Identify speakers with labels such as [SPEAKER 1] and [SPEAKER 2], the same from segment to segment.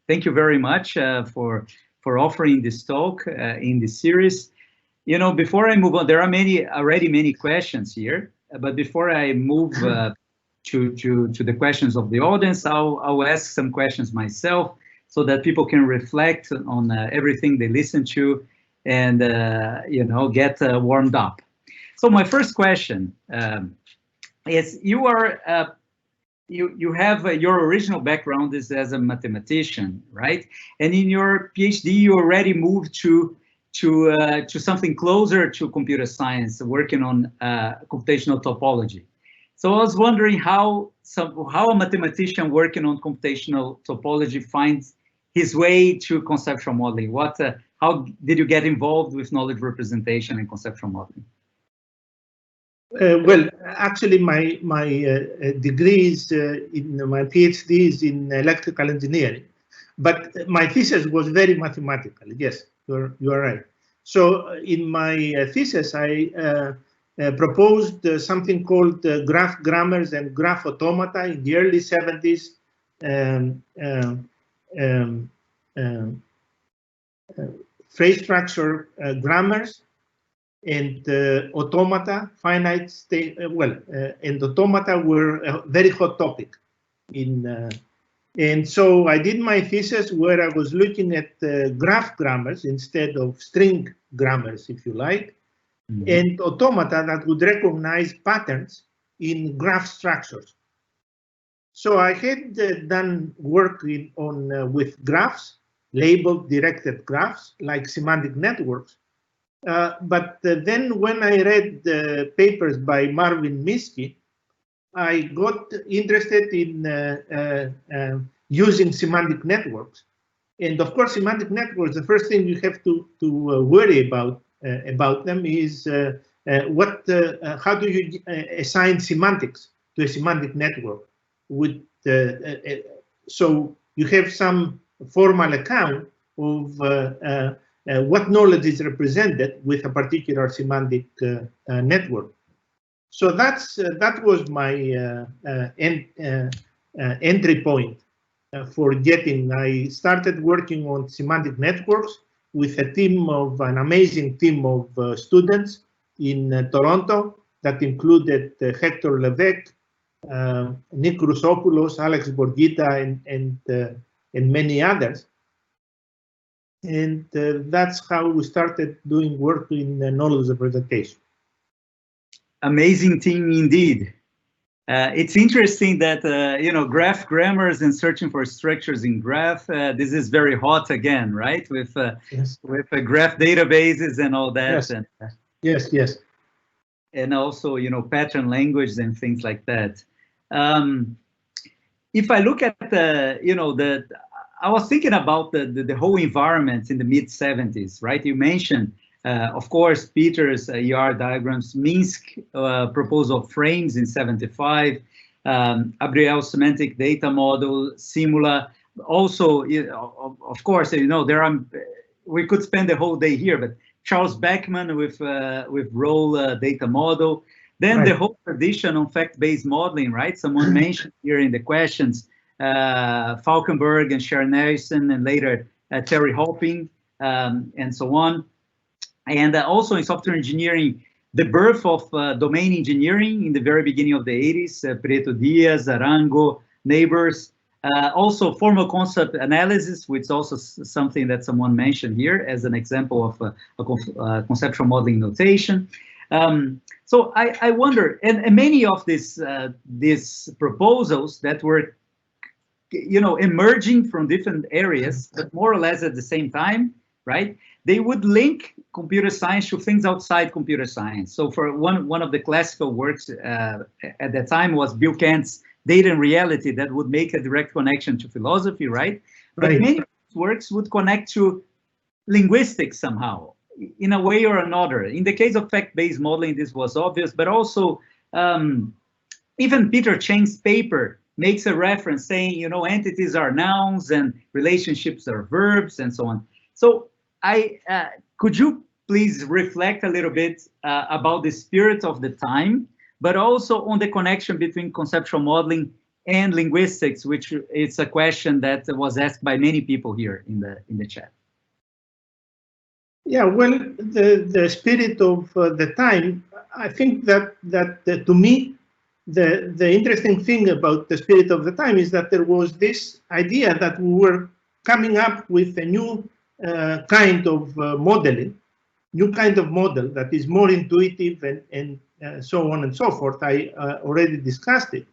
[SPEAKER 1] thank you very much for offering this talk in this series. You know, before I move on, there are already many questions here, but before I move to the questions of the audience, I'll ask some questions myself so that people can reflect on everything they listen to and you know, get warmed up. So my first question is: you are you have your original background is as a mathematician, right? And in your PhD, you already moved to something closer to computer science, working on computational topology. So I was wondering how a mathematician working on computational topology finds his way to conceptual modeling. How did you get involved with knowledge representation and conceptual modeling?
[SPEAKER 2] Well, actually, my degrees in my PhD is in electrical engineering, but my thesis was very mathematical. Yes, you are right. So in my thesis, I proposed something called graph grammars and graph automata in the early 70s. Phrase structure grammars and automata, finite state. And automata were a very hot topic and so I did my thesis where I was looking at graph grammars instead of string grammars, if you like, and automata that would recognize patterns in graph structures. So I had done work with graphs, labeled directed graphs, like semantic networks. But then when I read the papers by Marvin Minsky, I got interested in using semantic networks. And of course, semantic networks, the first thing you have to worry about them is how do you assign semantics to a semantic network? So you have some formal account of what knowledge is represented with a particular semantic network. So that was my entry point for getting. I started working on semantic networks with an amazing team of students in Toronto that included Hector Levesque, Nick Rusopoulos, Alex Borgita, and many others. And that's how we started doing work in knowledge representation.
[SPEAKER 1] Amazing team indeed. It's interesting that you know, graph grammars and searching for structures in graph. This is very hot again, right? With graph databases and all that.
[SPEAKER 2] Yes.
[SPEAKER 1] And,
[SPEAKER 2] yes.
[SPEAKER 1] And also, you know, pattern language and things like that. If I look at you know, I was thinking about the whole environment in the mid 70s, right? You mentioned. Of course, Peter's ER diagrams, Minsk proposal of frames in 75, Abriel's semantic data model, Simula. Also, you know, of course, you know, we could spend the whole day here, but Charles Beckman with role data model. Then the whole tradition on fact-based modeling, right? Someone mentioned here in the questions, Falkenberg and Sharon Harrison, and later Terry Hopping, and so on. And also in software engineering, the birth of domain engineering in the very beginning of the 80s, Prieto Diaz, Arango, Neighbors. Also formal concept analysis, which is also something that someone mentioned here as an example of a conceptual modeling notation. So I wonder, and many of these proposals that were, you know, emerging from different areas, but more or less at the same time, right? They would link computer science to things outside computer science. So for one of the classical works at that time was Bill Kant's Data and Reality, that would make a direct connection to philosophy, right? But many works would connect to linguistics somehow, in a way or another. In the case of fact-based modeling, this was obvious, but also even Peter Chang's paper makes a reference saying, you know, entities are nouns and relationships are verbs and so on. So could you please reflect a little bit about the spirit of the time, but also on the connection between conceptual modeling and linguistics, which it's a question that was asked by many people here in the chat.
[SPEAKER 2] Yeah, well, the spirit of the time, I think that to me, the interesting thing about the spirit of the time is that there was this idea that we were coming up with a new kind of modeling, new kind of model that is more intuitive and so on and so forth. I already discussed it,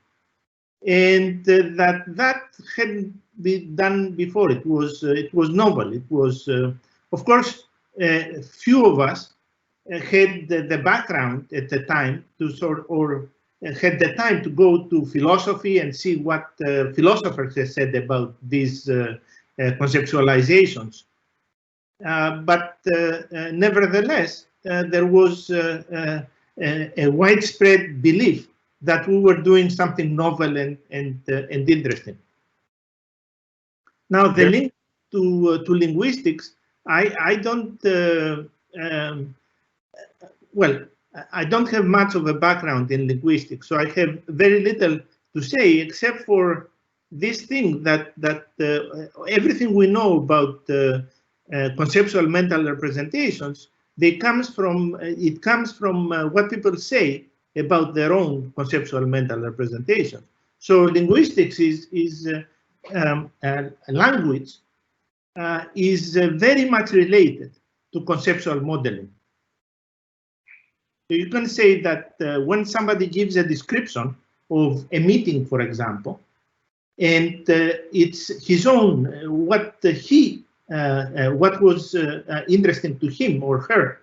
[SPEAKER 2] and that hadn't been done before. It was novel. It was, of course, few of us had the background at the time to had the time to go to philosophy and see what philosophers have said about these conceptualizations. But nevertheless, there was a widespread belief that we were doing something novel and interesting. Now, the link to linguistics, I don't well, I don't have much of a background in linguistics, so I have very little to say except for this thing that everything we know about conceptual mental representations, it comes from what people say about their own conceptual mental representation. So linguistics is language is very much related to conceptual modeling. So you can say that when somebody gives a description of a meeting, for example, and it's his own, what was interesting to him or her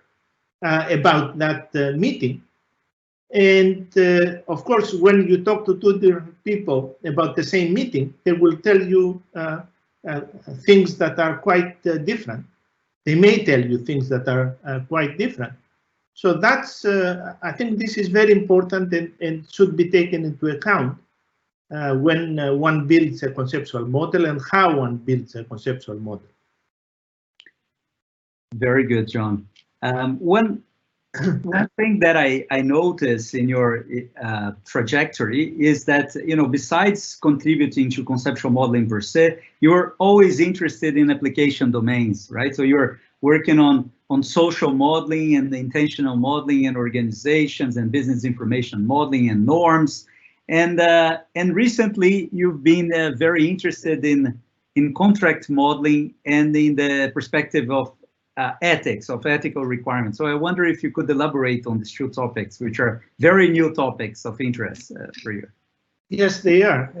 [SPEAKER 2] about that meeting. And of course, when you talk to two different people about the same meeting, they will tell you things that are quite different. They may tell you things that are quite different. So that's, I think this is very important and should be taken into account when one builds a conceptual model and how one builds a conceptual model.
[SPEAKER 1] Very good, John. One thing that I notice in your trajectory is that, you know, besides contributing to conceptual modeling per se, you're always interested in application domains, right? So you're working on social modeling and intentional modeling and organizations and business information modeling and norms. And recently you've been very interested in contract modeling and in the perspective of ethics, of ethical requirements. So I wonder if you could elaborate on these two topics, which are very new topics of interest for you.
[SPEAKER 2] Yes, they are.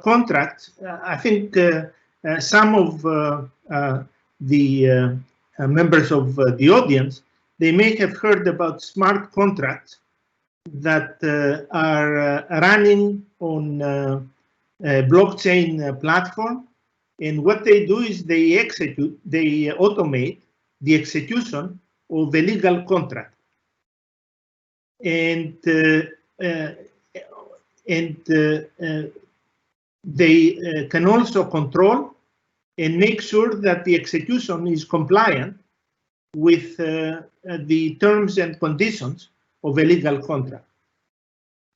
[SPEAKER 2] Contracts, I think some of the members of the audience, they may have heard about smart contracts that are running on a blockchain platform. And what they do is they automate the execution of a legal contract. And they can also control and make sure that the execution is compliant with the terms and conditions of a legal contract.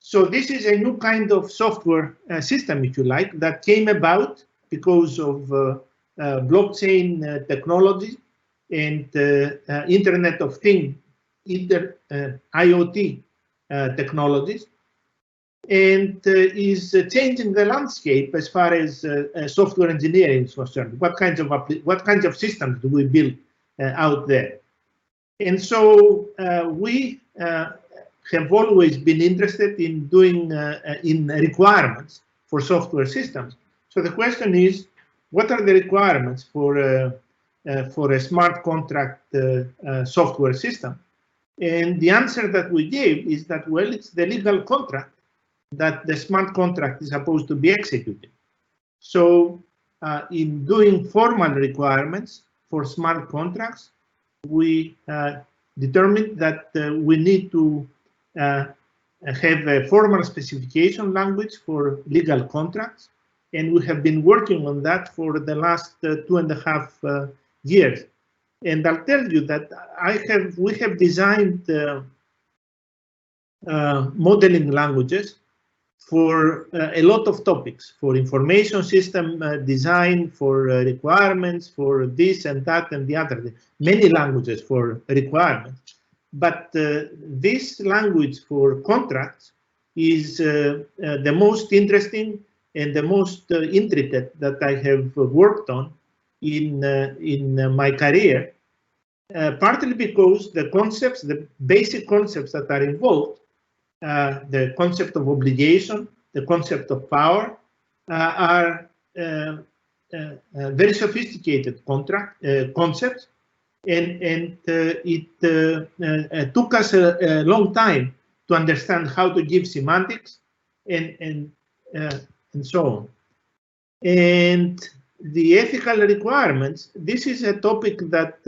[SPEAKER 2] So this is a new kind of software system, if you like, that came about because of blockchain technology and Internet of Things, IoT technologies, and is changing the landscape as far as software engineering is concerned. What kinds of systems do we build out there? And so we have always been interested in doing in requirements for software systems. So the question is, what are the requirements for a smart contract software system? And the answer that we gave is that, well, it's the legal contract that the smart contract is supposed to be executed. So in doing formal requirements for smart contracts, we determined that we need to have a formal specification language for legal contracts. And we have been working on that for the last 2.5 years. And I'll tell you that we have designed modeling languages for a lot of topics, for information system design, for requirements, for this and that and the other, many languages for requirements. But this language for contracts is the most interesting and the most intricate that I have worked on in my career, partly because the concepts, the basic concepts that are involved, the concept of obligation, the concept of power, are very sophisticated concepts, and it took us a long time to understand how to give semantics and so on. And the ethical requirements, this is a topic that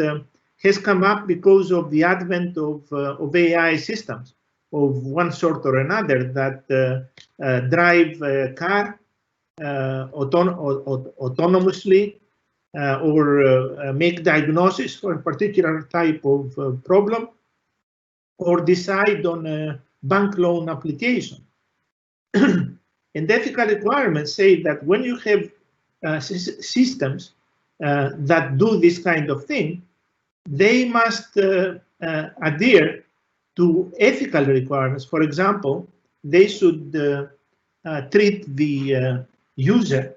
[SPEAKER 2] has come up because of the advent of AI systems of one sort or another that drive a car autonomously or make diagnosis for a particular type of problem, or decide on a bank loan application. And ethical requirements say that when you have systems that do this kind of thing, they must adhere to ethical requirements. For example, they should treat the user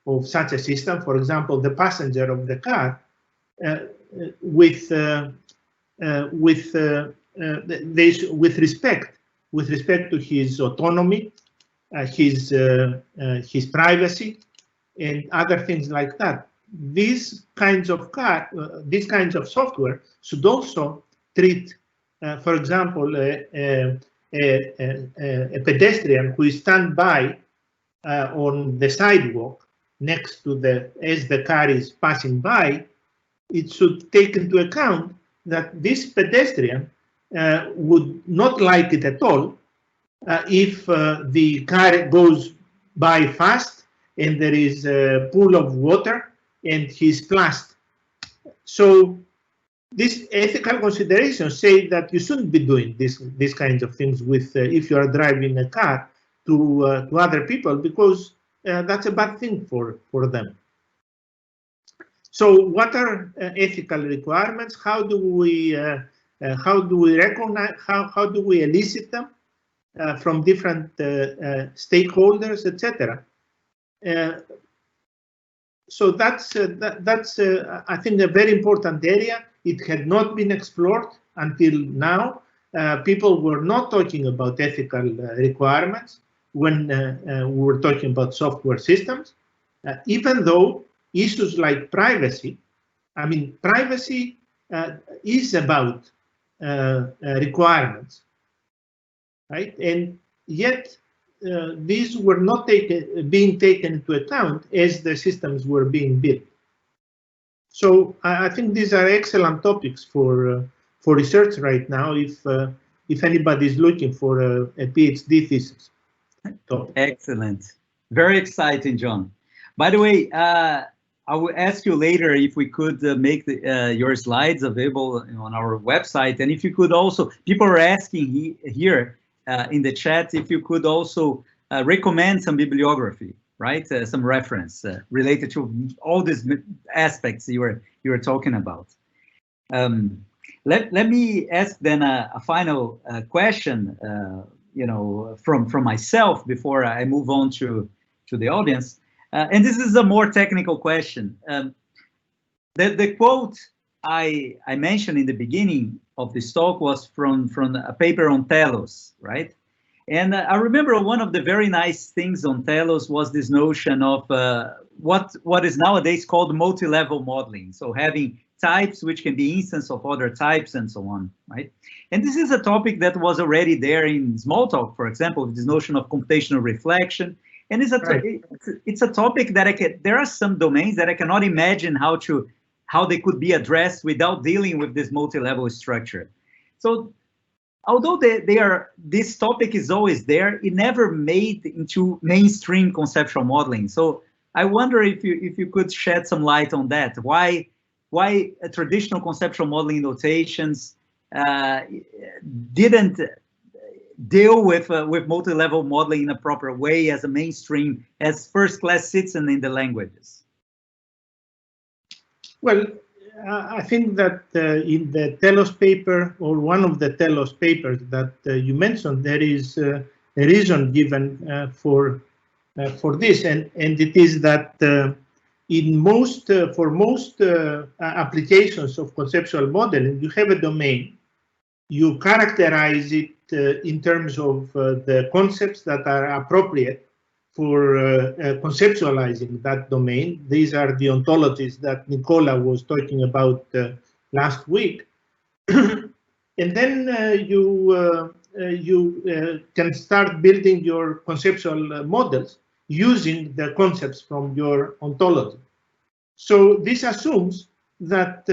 [SPEAKER 2] of such a system, for example, the passenger of the car, with respect to his autonomy, his privacy, and other things like that. These kinds of software should also treat, for example, a pedestrian who is stand by on the sidewalk next to as the car is passing by. It should take into account that this pedestrian would not like it at all if the car goes by fast and there is a pool of water and he's splashed. So these ethical considerations say that you shouldn't be doing these kinds of things with if you are driving a car to other people, because that's a bad thing for them. So what are ethical requirements? How do we recognize? How do we elicit them from different stakeholders, etc.? So that's I think a very important area. It had not been explored until now. People were not talking about ethical requirements when we were talking about software systems, even though issues like privacy, I mean, privacy is about requirements, right? And yet these were not being taken into account as the systems were being built. So I think these are excellent topics for research right now. If anybody is looking for a PhD thesis topic.
[SPEAKER 1] Excellent, very exciting, John. By the way, I will ask you later if we could make your slides available on our website, and if you could also, people are asking here in the chat if you could also recommend some bibliography, right? Some reference related to all these aspects you were talking about. Let me ask then a final question, you know, from myself before I move on to the audience. And this is a more technical question. The quote I mentioned in the beginning of this talk was from a paper on telos, right? And I remember one of the very nice things on telos was this notion of what is nowadays called multi-level modeling. So having types which can be instance of other types and so on, right? And this is a topic that was already there in Smalltalk, for example, this notion of computational reflection. And it's a topic that there are some domains that I cannot imagine how they could be addressed without dealing with this multi-level structure. So although this topic is always there, it never made into mainstream conceptual modeling. So I wonder if you could shed some light on that. Why traditional conceptual modeling notations didn't deal with multi-level modeling in a proper way as a mainstream, as first-class citizen in the languages?
[SPEAKER 2] Well, I think that in the Telos paper, or one of the Telos papers that you mentioned, there is a reason given for this, and it is that in most for most applications of conceptual modeling, you have a domain. You characterize it in terms of the concepts that are appropriate for conceptualizing that domain. These are the ontologies that Nicola was talking about last week. And then you can start building your conceptual models using the concepts from your ontology. So this assumes that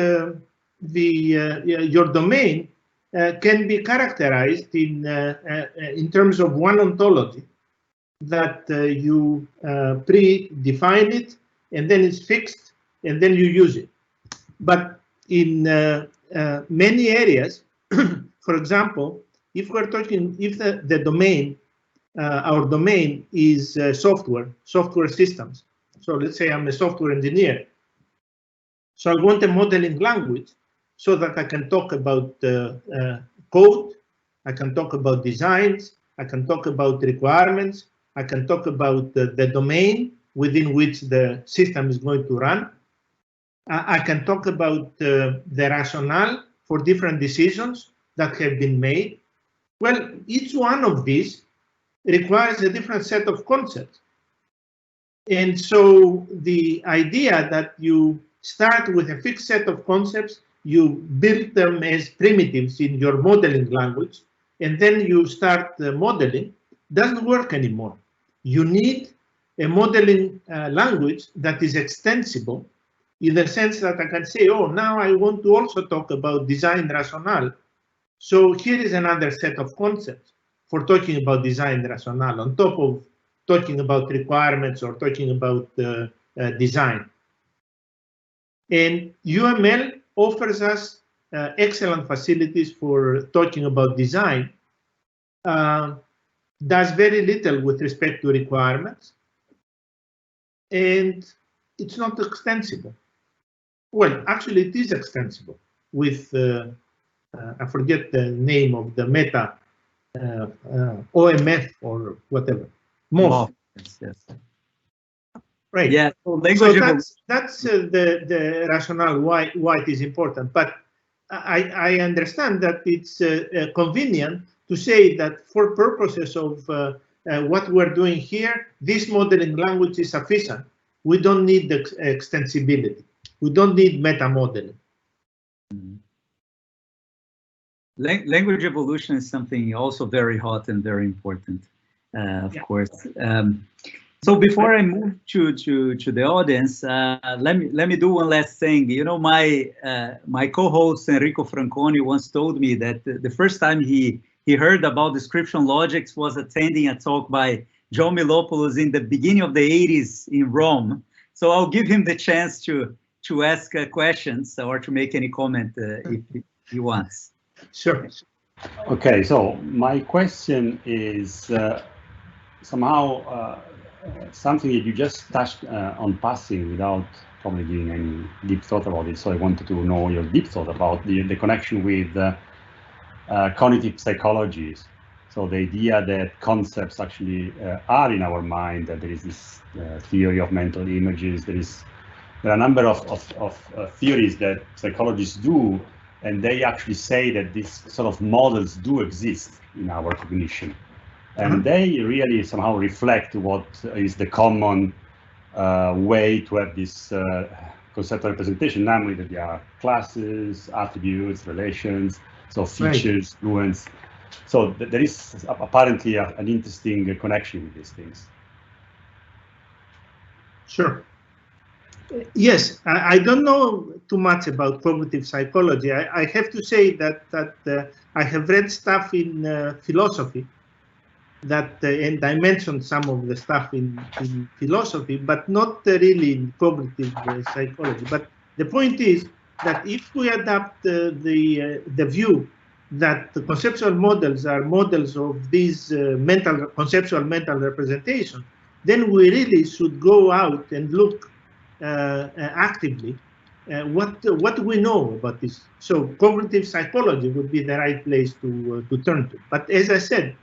[SPEAKER 2] your domain can be characterized in terms of one ontology, that you predefine it, and then it's fixed, and then you use it. But in many areas, for example, if we're talking, if the domain, our domain is software systems. So let's say I'm a software engineer. So I want a modeling language so that I can talk about code, I can talk about designs, I can talk about requirements, I can talk about the domain within which the system is going to run. I can talk about the rationale for different decisions that have been made. Well, each one of these requires a different set of concepts. And so the idea that you start with a fixed set of concepts, you build them as primitives in your modeling language, and then you start modeling, doesn't work anymore. You need a modeling language that is extensible, in the sense that I can say, oh, now I want to also talk about design rationale. So here is another set of concepts for talking about design rationale, on top of talking about requirements or talking about design. And UML offers us excellent facilities for talking about design, does very little with respect to requirements, and it's not extensible. Well, actually, it is extensible with, I forget the name of the meta, OMF or whatever. MOF.
[SPEAKER 1] Yes.
[SPEAKER 2] Right.
[SPEAKER 1] Yeah.
[SPEAKER 2] So that's the rationale why it is important. But I understand that it's convenient to say that for purposes of what we're doing here, this modeling language is sufficient. We don't need the extensibility. We don't need meta modeling.
[SPEAKER 1] Language evolution is something also very hot and very important, of course. So before I move to the audience, let me do one last thing. You know, my co-host Enrico Franconi once told me that the first time he heard about description logics was attending a talk by John Mylopoulos in the beginning of the 80s in Rome. So I'll give him the chance to ask questions or to make any comment if he wants.
[SPEAKER 2] Sure.
[SPEAKER 3] Okay, so my question is somehow something that you just touched on passing without probably giving any deep thought about it. So I wanted to know your deep thought about the connection with cognitive psychologies. So the idea that concepts actually are in our mind, that there is this theory of mental images. There are a number of theories that psychologists do, and they actually say that these sort of models do exist in our cognition. And they really somehow reflect what is the common way to have this conceptual representation, namely that there are classes, attributes, relations, so features, fluence. So there is apparently an interesting connection with these things.
[SPEAKER 2] Sure. Yes, I don't know too much about cognitive psychology. I have to say that I have read stuff in philosophy, and I mentioned some of the stuff in philosophy, but not really in cognitive psychology. But the point is that if we adapt the view that the conceptual models are models of these conceptual mental representation, then we really should go out and look actively what we know about this. So cognitive psychology would be the right place to turn to. But as I said,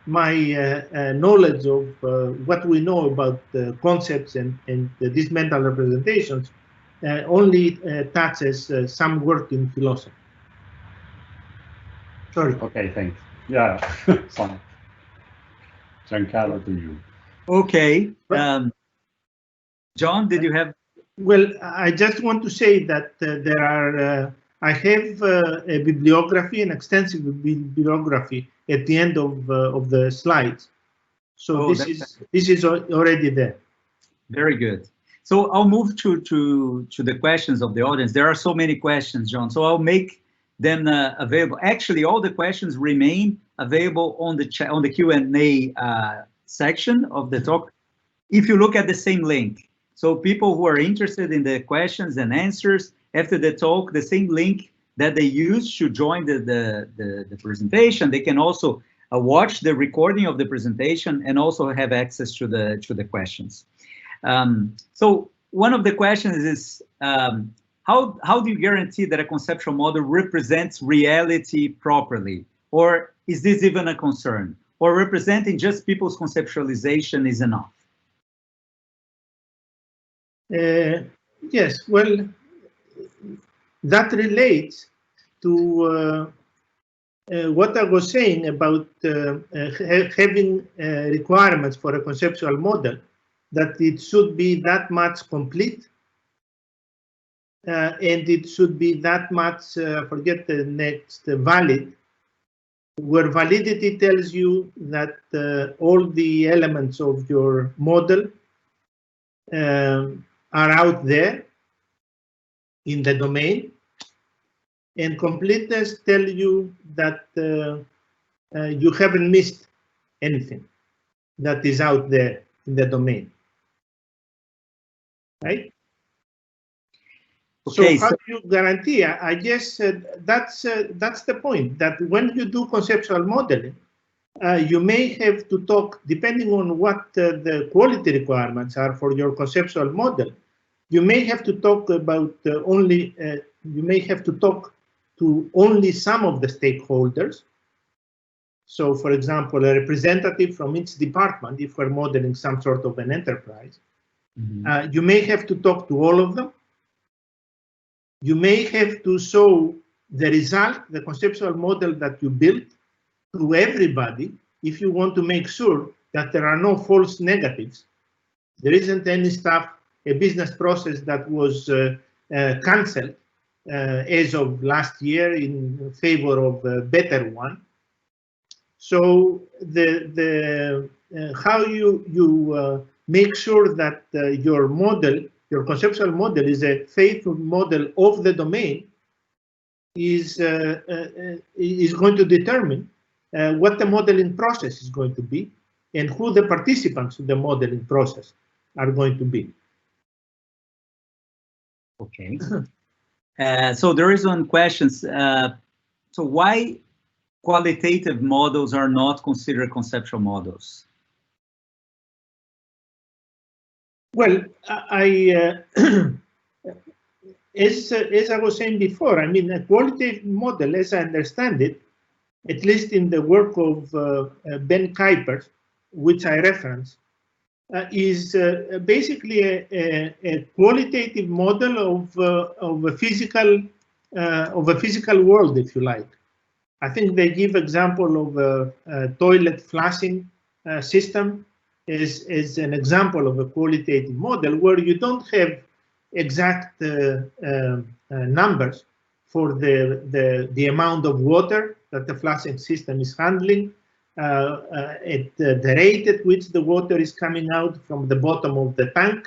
[SPEAKER 2] my knowledge of what we know about concepts and these mental representations only touches some work in philosophy. Sorry.
[SPEAKER 3] Okay, thanks. Yeah, fine. Giancarlo, to you.
[SPEAKER 1] Okay. John, did you have?
[SPEAKER 2] Well, I just want to say that there are, I have a bibliography, an extensive bibliography at the end of the slides. So this is already there.
[SPEAKER 1] Very good. So I'll move to the questions of the audience. There are so many questions, John. So I'll make them available. Actually, all the questions remain available on the chat, on the Q&A section of the talk. If you look at the same link. So people who are interested in the questions and answers after the talk, the same link that they use to join the presentation, they can also watch the recording of the presentation and also have access to the questions. So one of the questions is, how do you guarantee that a conceptual model represents reality properly? Or is this even a concern? Or representing just people's conceptualization is enough?
[SPEAKER 2] Yes, well, that relates to what I was saying about having requirements for a conceptual model, that it should be that much complete and it should be that much, forget the next, valid, where validity tells you that all the elements of your model are out there in the domain, and completeness tell you that you haven't missed anything that is out there in the domain, right? Okay, so how do you guarantee? I guess that's the point, that when you do conceptual modeling, you may have to talk, depending on what the quality requirements are for your conceptual model, you may have to talk about you may have to talk to only some of the stakeholders. So, for example, a representative from each department, if we're modeling some sort of an enterprise, you may have to talk to all of them. You may have to show the result, the conceptual model that you built, to everybody if you want to make sure that there are no false negatives. There isn't any stuff, a business process that was cancelled as of last year in favor of a better one. So how you make sure that your model, your conceptual model, is a faithful model of the domain is going to determine what the modeling process is going to be and who the participants in the modeling process are going to be.
[SPEAKER 1] Okay. So there is one question. So why qualitative models are not considered conceptual models?
[SPEAKER 2] Well, as I was saying before, I mean, a qualitative model, as I understand it, at least in the work of Ben Kuiper, which I reference, is basically a qualitative model of a physical world, if you like. I think they give example of a toilet flushing system as an example of a qualitative model where you don't have exact numbers for the amount of water that the flushing system is handling, at the rate at which the water is coming out from the bottom of the tank,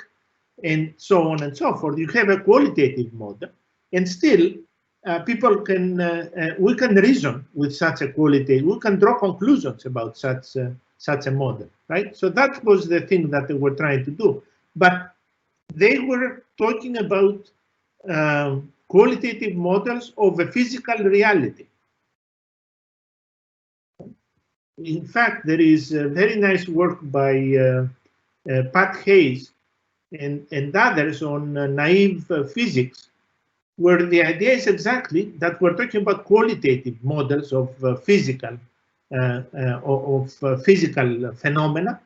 [SPEAKER 2] and so on and so forth. You have a qualitative model, and still people can, we can reason with such a qualitative, we can draw conclusions about such a model, right? So that was the thing that they were trying to do. But they were talking about qualitative models of a physical reality. In fact, there is very nice work by Pat Hayes and others on naive physics, where the idea is exactly that we're talking about qualitative models of physical phenomena,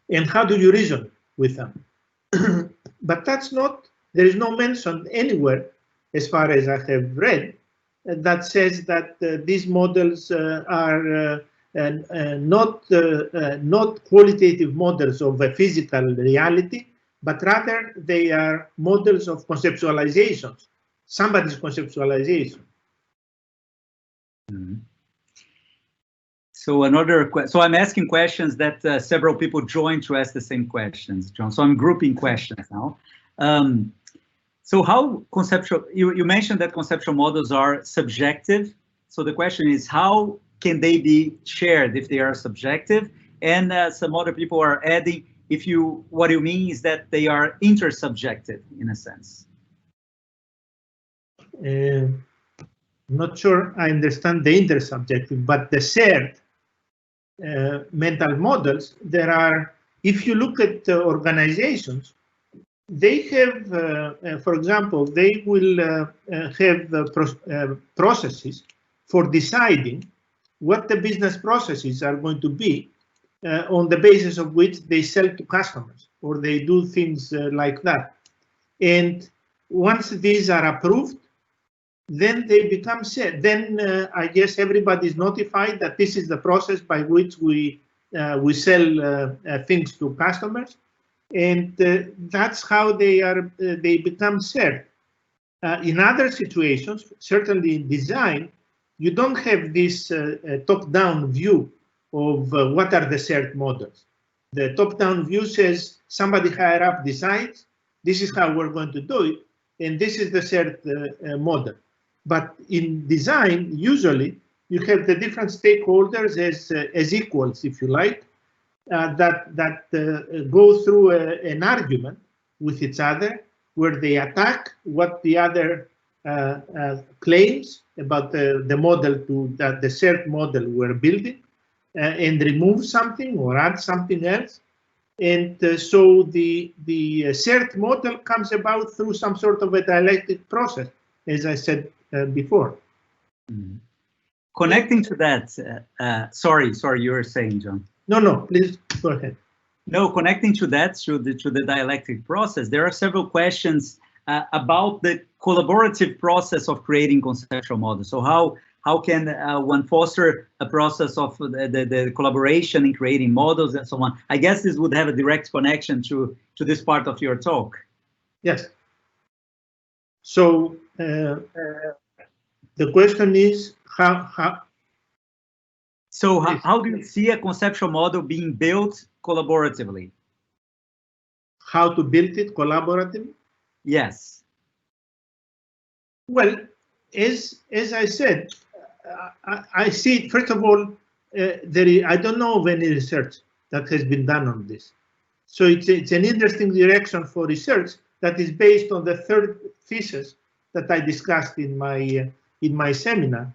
[SPEAKER 2] and how do you reason with them? But that's not, there is no mention anywhere, as far as I have read, that says that these models are not qualitative models of a physical reality, but rather they are models of conceptualizations, somebody's conceptualization.
[SPEAKER 1] Mm-hmm. So so I'm asking questions that several people joined to ask the same questions, John. So I'm grouping questions now. So how conceptual, you mentioned that conceptual models are subjective. So the question is, how can they be shared if they are subjective? And some other people are adding, what you mean is that they are intersubjective in a sense.
[SPEAKER 2] Not sure I understand the intersubjective, but the shared mental models, there are, if you look at organizations, they have, for example, they will have processes for deciding what the business processes are going to be on the basis of which they sell to customers, or they do things like that. And once these are approved, then they become set. Then I guess everybody is notified that this is the process by which we sell things to customers, and that's how they become shared. In other situations, certainly in design, you don't have this top-down view of what are the shared models. The top-down view says somebody higher up decides this is how we're going to do it, and this is the shared model. But in design, usually you have the different stakeholders as equals, if you like, that go through an argument with each other, where they attack what the other claims about the model the shared model we're building, and remove something or add something else. And so the shared model comes about through some sort of a dialectic process, as I said before.
[SPEAKER 1] Mm-hmm. Connecting to that, sorry, you were saying, John.
[SPEAKER 2] No, please go ahead.
[SPEAKER 1] No, connecting to that, to the dialectic process, there are several questions about the collaborative process of creating conceptual models. So how can one foster a process of the collaboration in creating models and so on? I guess this would have a direct connection to this part of your talk.
[SPEAKER 2] Yes. So the question is how.
[SPEAKER 1] So how do you see a conceptual model being built collaboratively?
[SPEAKER 2] How to build it collaboratively?
[SPEAKER 1] Yes.
[SPEAKER 2] Well, as I said, I see, first of all, I don't know of any research that has been done on this. So it's an interesting direction for research that is based on the third thesis that I discussed in my seminar.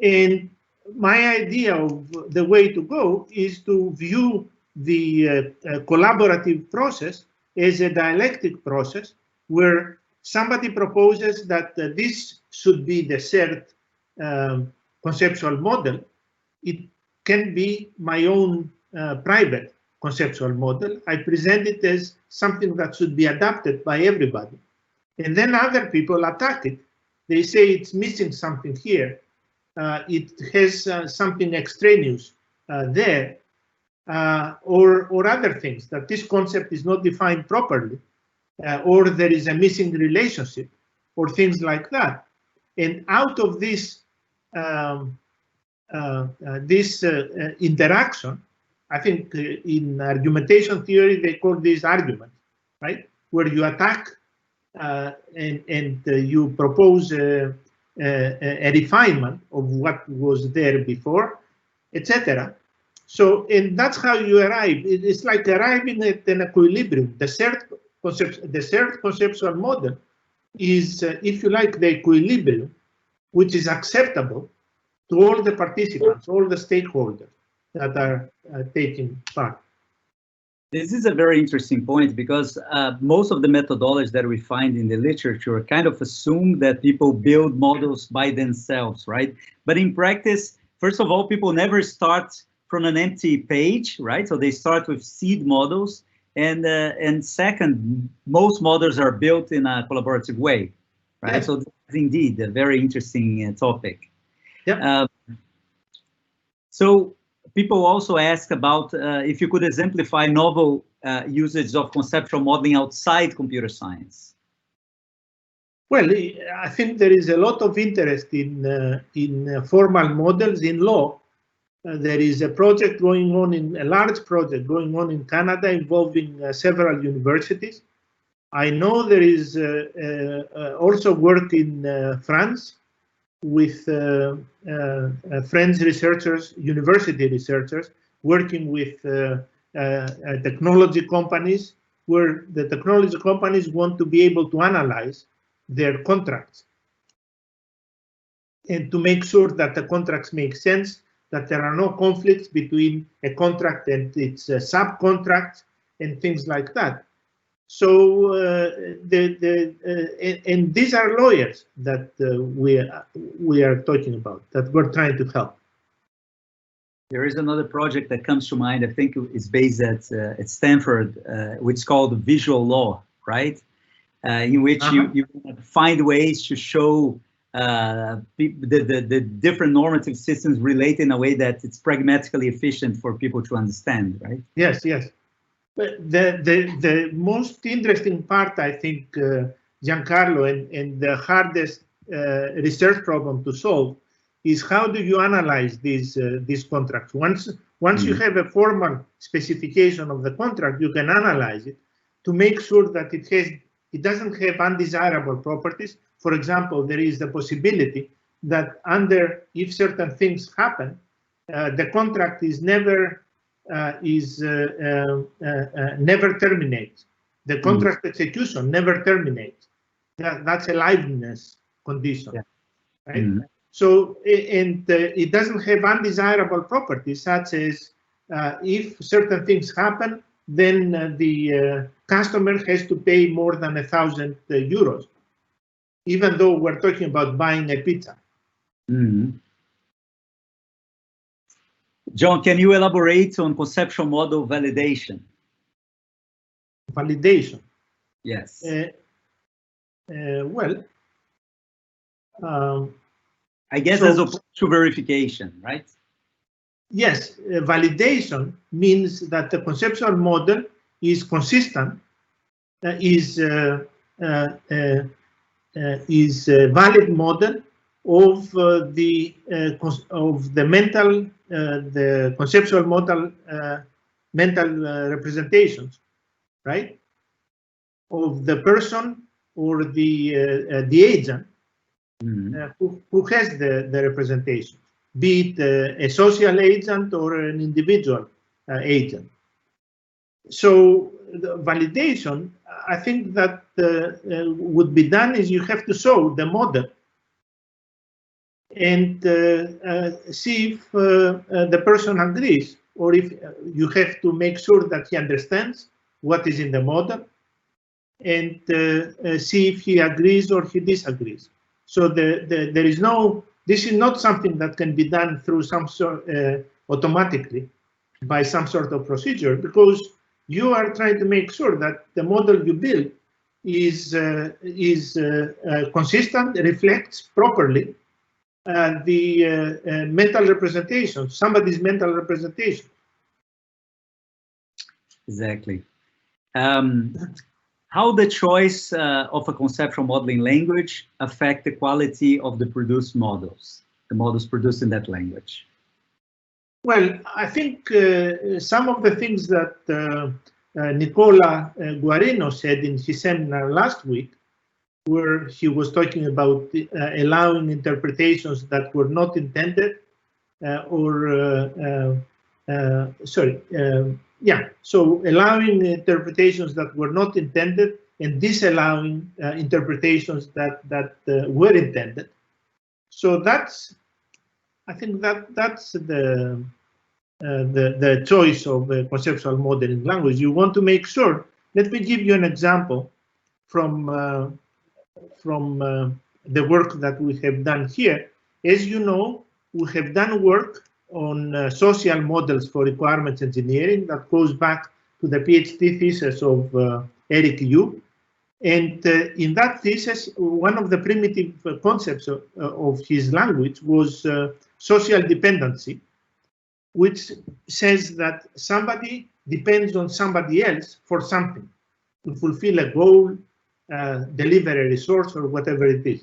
[SPEAKER 2] And my idea of the way to go is to view the collaborative process as a dialectic process, where somebody proposes that this should be the shared conceptual model. It can be my own private conceptual model. I present it as something that should be adapted by everybody. And then other people attack it. They say it's missing something here. It has something extraneous there, or other things, that this concept is not defined properly, or there is a missing relationship, or things like that. And out of this interaction, I think in argumentation theory they call this argument, right? Where you attack and you propose a refinement of what was there before, etc. So, and that's how you arrive. It's like arriving at an equilibrium. The shared conceptual model is, if you like, the equilibrium, which is acceptable to all the participants, all the stakeholders that are taking part.
[SPEAKER 1] This is a very interesting point because most of the methodologies that we find in the literature kind of assume that people build models by themselves, right? But in practice, first of all, people never start from an empty page, right? So they start with seed models. And second, most models are built in a collaborative way, right? Yes. So that's indeed a very interesting topic.
[SPEAKER 2] Yeah.
[SPEAKER 1] So people also ask about if you could exemplify novel usage of conceptual modeling outside computer science.
[SPEAKER 2] Well, I think there is a lot of interest in formal models in law. There is a project going on, a large project going on in Canada involving several universities. I know there is also work in France with French researchers, university researchers, working with technology companies, where the technology companies want to be able to analyze their contracts and to make sure that the contracts make sense, that there are no conflicts between a contract and its subcontracts and things like that. So, and these are lawyers that we are talking about, that we're trying to help.
[SPEAKER 1] There is another project that comes to mind. I think it's based at Stanford, which is called Visual Law, right? In which you find ways to show the different normative systems relate in a way that it's pragmatically efficient for people to understand, right?
[SPEAKER 2] Yes, yes. But the most interesting part, I think, Giancarlo, and the hardest research problem to solve is how do you analyze these contracts? Once you have a formal specification of the contract, you can analyze it to make sure that it doesn't have undesirable properties. For example, there is the possibility that if certain things happen, the contract is never terminates. The contract execution never terminates. That's a liveness condition, right? So, and it doesn't have undesirable properties, such as if certain things happen, then the customer has to pay more than 1,000 euros, even though we're talking about buying a pizza.
[SPEAKER 1] John, can you elaborate on conceptual model validation?
[SPEAKER 2] Validation?
[SPEAKER 1] Yes.
[SPEAKER 2] Well,
[SPEAKER 1] I guess as opposed to verification, right?
[SPEAKER 2] Yes, validation means that the conceptual model is consistent, is a valid model of the conceptual model mental representations, right? Of the person or the agent who has the representation, be it a social agent or an individual agent. So the validation, I think that would be done is you have to show the model and see if the person agrees, or if you have to make sure that he understands what is in the model and see if he agrees or he disagrees. So there is no, this is not something that can be done through some sort automatically by some sort of procedure, because you are trying to make sure that the model you build is consistent, reflects properly the mental representation, somebody's mental representation.
[SPEAKER 1] Exactly. How the choice of a conceptual modeling language affect the quality of the produced models, the models produced in that language?
[SPEAKER 2] Well, I think some of the things that Nicola Guarino said in his seminar last week, where he was talking about allowing interpretations that were not intended, so allowing interpretations that were not intended and disallowing interpretations that were intended. So that's, I think that's the choice of a conceptual modeling language. You want to make sure. Let me give you an example from the work that we have done here. As you know, we have done work on social models for requirements engineering that goes back to the PhD thesis of Eric Yu. And in that thesis, one of the primitive concepts of his language was social dependency, which says that somebody depends on somebody else for something, to fulfill a goal, deliver a resource, or whatever it is.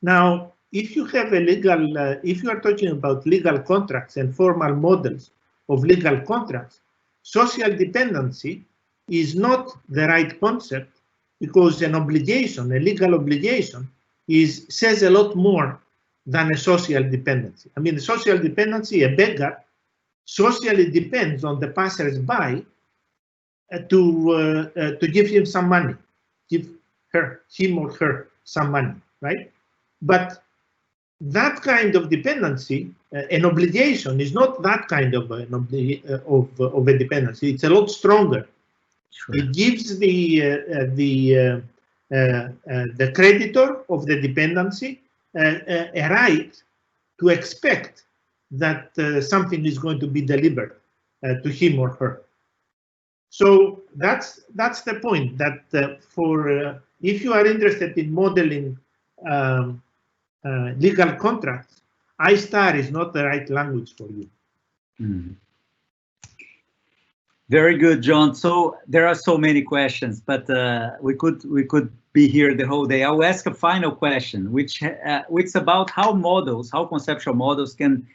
[SPEAKER 2] Now, if you have a legal, if you are talking about legal contracts and formal models of legal contracts, social dependency is not the right concept, because an obligation, a legal obligation, says a lot more than a social dependency. I mean, social dependency, a beggar, socially depends on the passers-by to give him some money, give him or her some money, right? But that kind of dependency, an obligation, is not that kind of a dependency. It's a lot stronger. Sure. It gives the creditor of the dependency a right to expect that something is going to be delivered to him or her. So that's the point. That for if you are interested in modeling legal contracts, I* is not the right language for you.
[SPEAKER 1] Mm. Very good, John. So there are so many questions, but we could be here the whole day. I'll ask a final question, which is about how conceptual models can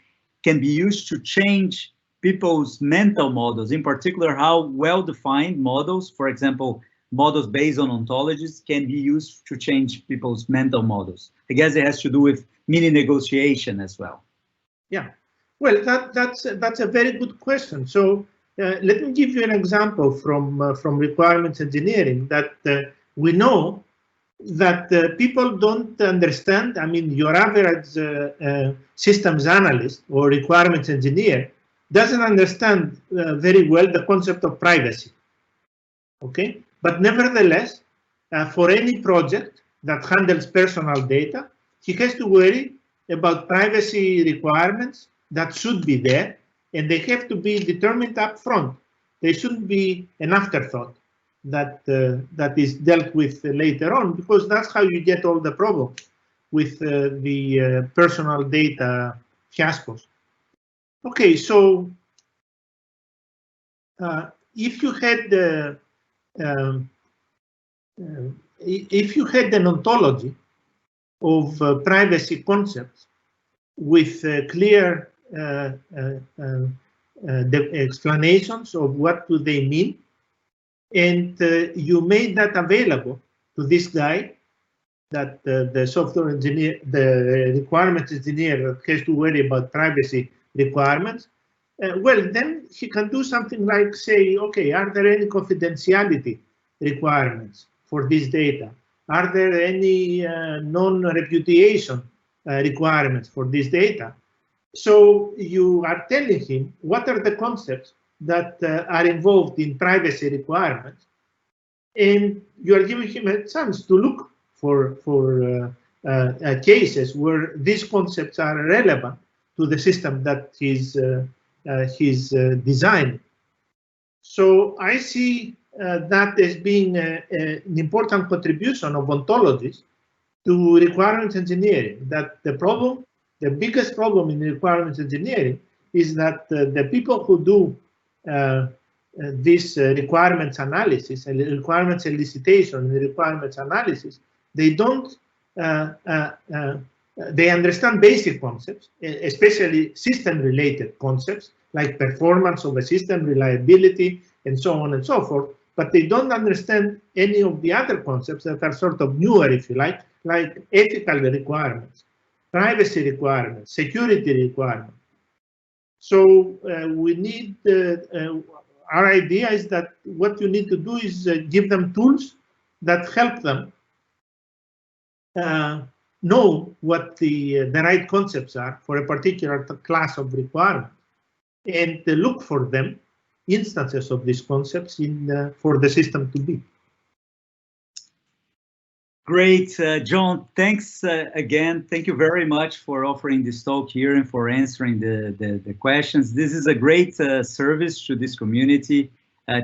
[SPEAKER 1] be used to change people's mental models. In particular, how well-defined models, for example, models based on ontologies, can be used to change people's mental models. I guess it has to do with mini negotiation as well.
[SPEAKER 2] Yeah, well, that's a very good question. So. Let me give you an example from requirements engineering that we know that people don't understand. I mean, your average systems analyst or requirements engineer doesn't understand very well the concept of privacy. Okay, but nevertheless, for any project that handles personal data, he has to worry about privacy requirements that should be there. And they have to be determined up front. They shouldn't be an afterthought that is dealt with later on, because that's how you get all the problems with the personal data fiascos. Okay, so if you had an ontology of privacy concepts with clear the explanations of what do they mean, and you made that available to this guy, that the software engineer, the requirements engineer that has to worry about privacy requirements, well, then he can do something like say, okay, are there any confidentiality requirements for this data? Are there any non-repudiation requirements for this data? So you are telling him what are the concepts that are involved in privacy requirements, and you are giving him a chance to look for cases where these concepts are relevant to the system that he's designing. So I see that as being an important contribution of ontologies to requirements engineering. That the biggest problem in requirements engineering is that the people who do this requirements analysis and requirements elicitation and requirements analysis, they don't, they understand basic concepts, especially system-related concepts like performance of a system, reliability, and so on and so forth, but they don't understand any of the other concepts that are sort of newer, if you like ethical requirements, privacy requirements, security requirements. So we need, our idea is that what you need to do is give them tools that help them know what the right concepts are for a particular class of requirement, and look for them, instances of these concepts in for the system to be.
[SPEAKER 1] Great, John, thanks again. Thank you very much for offering this talk here and for answering the questions. This is a great service to this community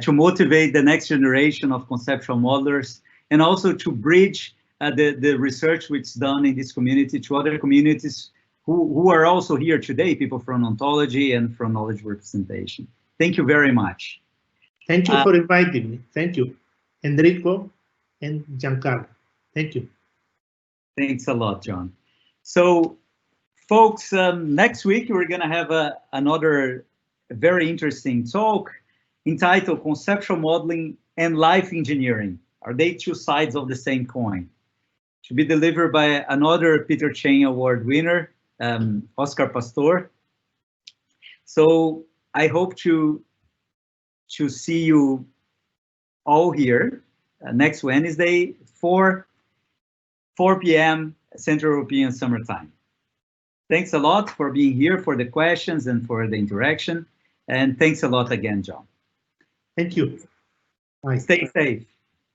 [SPEAKER 1] to motivate the next generation of conceptual modelers, and also to bridge the research which is done in this community to other communities who are also here today, people from ontology and from knowledge representation. Thank you very much.
[SPEAKER 2] Thank you for inviting me. Thank you, Enrico and Giancarlo. Thank you.
[SPEAKER 1] Thanks a lot, John. So, folks, next week we're going to have another very interesting talk entitled Conceptual Modeling and Life Engineering. Are they two sides of the same coin? To be delivered by another Peter Cheng Award winner, Oscar Pastor. So I hope to see you all here next Wednesday, 4 p.m. Central European Summertime. Thanks a lot for being here, for the questions and for the interaction. And thanks a lot again, John.
[SPEAKER 2] Thank you. Bye.
[SPEAKER 1] Stay safe.